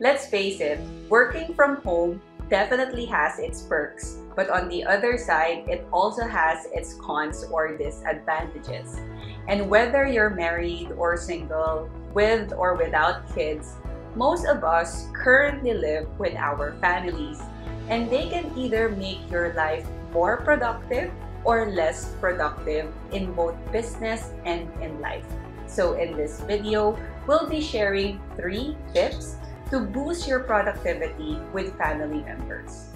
Let's face it, working from home definitely has its perks, but on the other side, it also has its cons or disadvantages. And whether you're married or single, with or without kids, most of us currently live with our families, and they can either make your life more productive or less productive in both business and in life. So in this video, we'll be sharing 3 tips to boost your productivity with family members.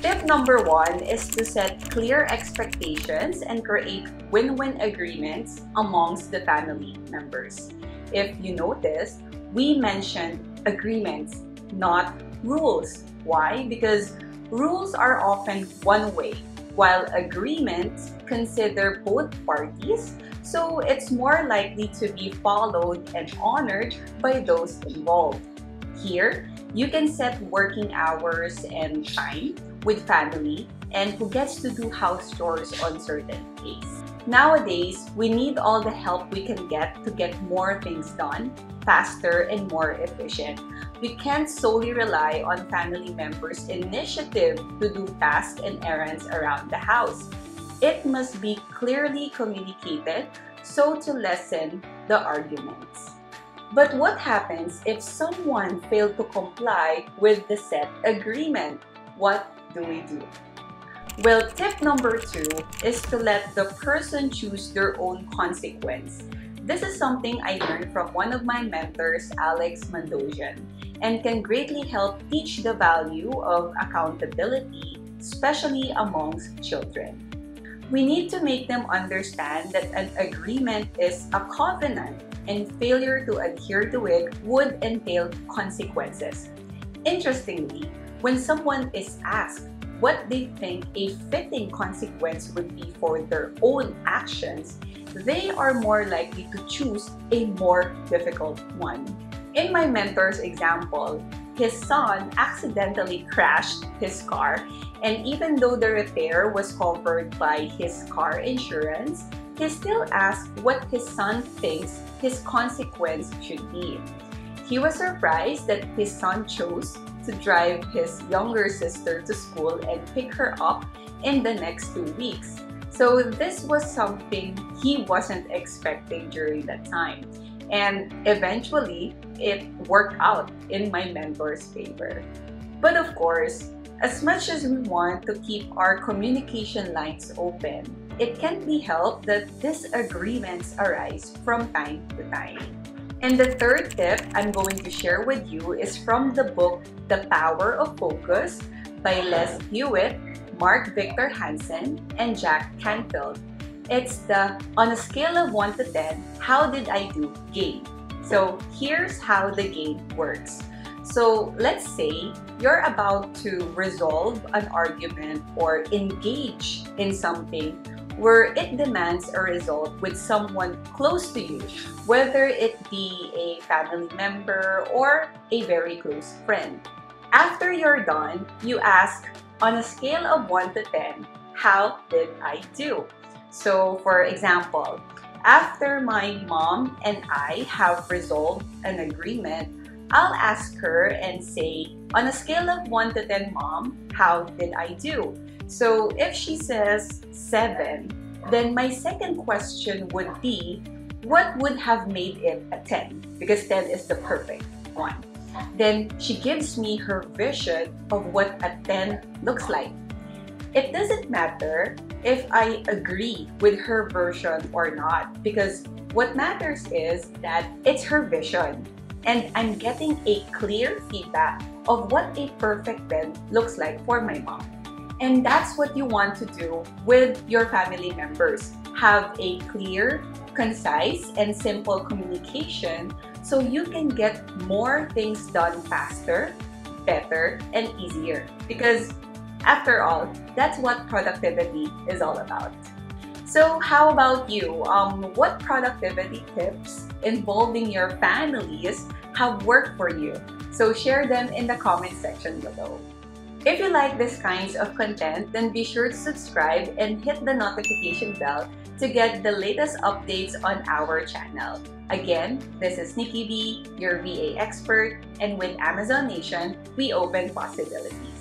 Tip number 1 is to set clear expectations and create win-win agreements amongst the family members. If you notice, we mentioned agreements, not rules. Why? Because rules are often one way, while agreements consider both parties, so it's more likely to be followed and honored by those involved. Here, you can set working hours and time with family and who gets to do house chores on certain days. Nowadays, we need all the help we can get to get more things done faster and more efficient. We can't solely rely on family members' initiative to do tasks and errands around the house. It must be clearly communicated so to lessen the arguments. But what happens if someone failed to comply with the set agreement? What do we do? Well, tip number 2 is to let the person choose their own consequence. This is something I learned from one of my mentors, Alex Mandosian, and can greatly help teach the value of accountability, especially amongst children. We need to make them understand that an agreement is a covenant and failure to adhere to it would entail consequences. Interestingly, when someone is asked what they think a fitting consequence would be for their own actions, they are more likely to choose a more difficult one. In my mentor's example, his son accidentally crashed his car, and even though the repair was covered by his car insurance, he still asked what his son thinks his consequence should be. He was surprised that his son chose to drive his younger sister to school and pick her up in the next 2 weeks. So this was something he wasn't expecting during that time. And eventually, it worked out in my mentor's favor. But of course, as much as we want to keep our communication lines open, it can't be helped that disagreements arise from time to time. And the 3rd tip I'm going to share with you is from the book The Power of Focus by Les Hewitt, Mark Victor Hansen, and Jack Canfield. It's the on a scale of 1 to 10, how did I do game? So here's how the game works. So let's say you're about to resolve an argument or engage in something where it demands a result with someone close to you, whether it be a family member or a very close friend. After you're done, you ask, on a scale of 1 to 10, how did I do? So for example, after my mom and I have resolved an agreement, I'll ask her and say, on a scale of 1 to 10, Mom, how did I do? So if she says 7, then my second question would be, what would have made it a 10? Because 10 is the perfect one. Then she gives me her vision of what a 10 looks like. It doesn't matter if I agree with her version or not, because what matters is that it's her vision. And I'm getting a clear feedback of what a perfect 10 looks like for my mom. And that's what you want to do with your family members. Have a clear, concise, and simple communication so you can get more things done faster, better, and easier. Because after all, that's what productivity is all about. So how about you? What productivity tips involving your families have worked for you? So share them in the comment section below. If you like this kinds of content, then be sure to subscribe and hit the notification bell to get the latest updates on our channel. Again, this is Nikki B, your VA expert, and with Amazon Nation, we open possibilities.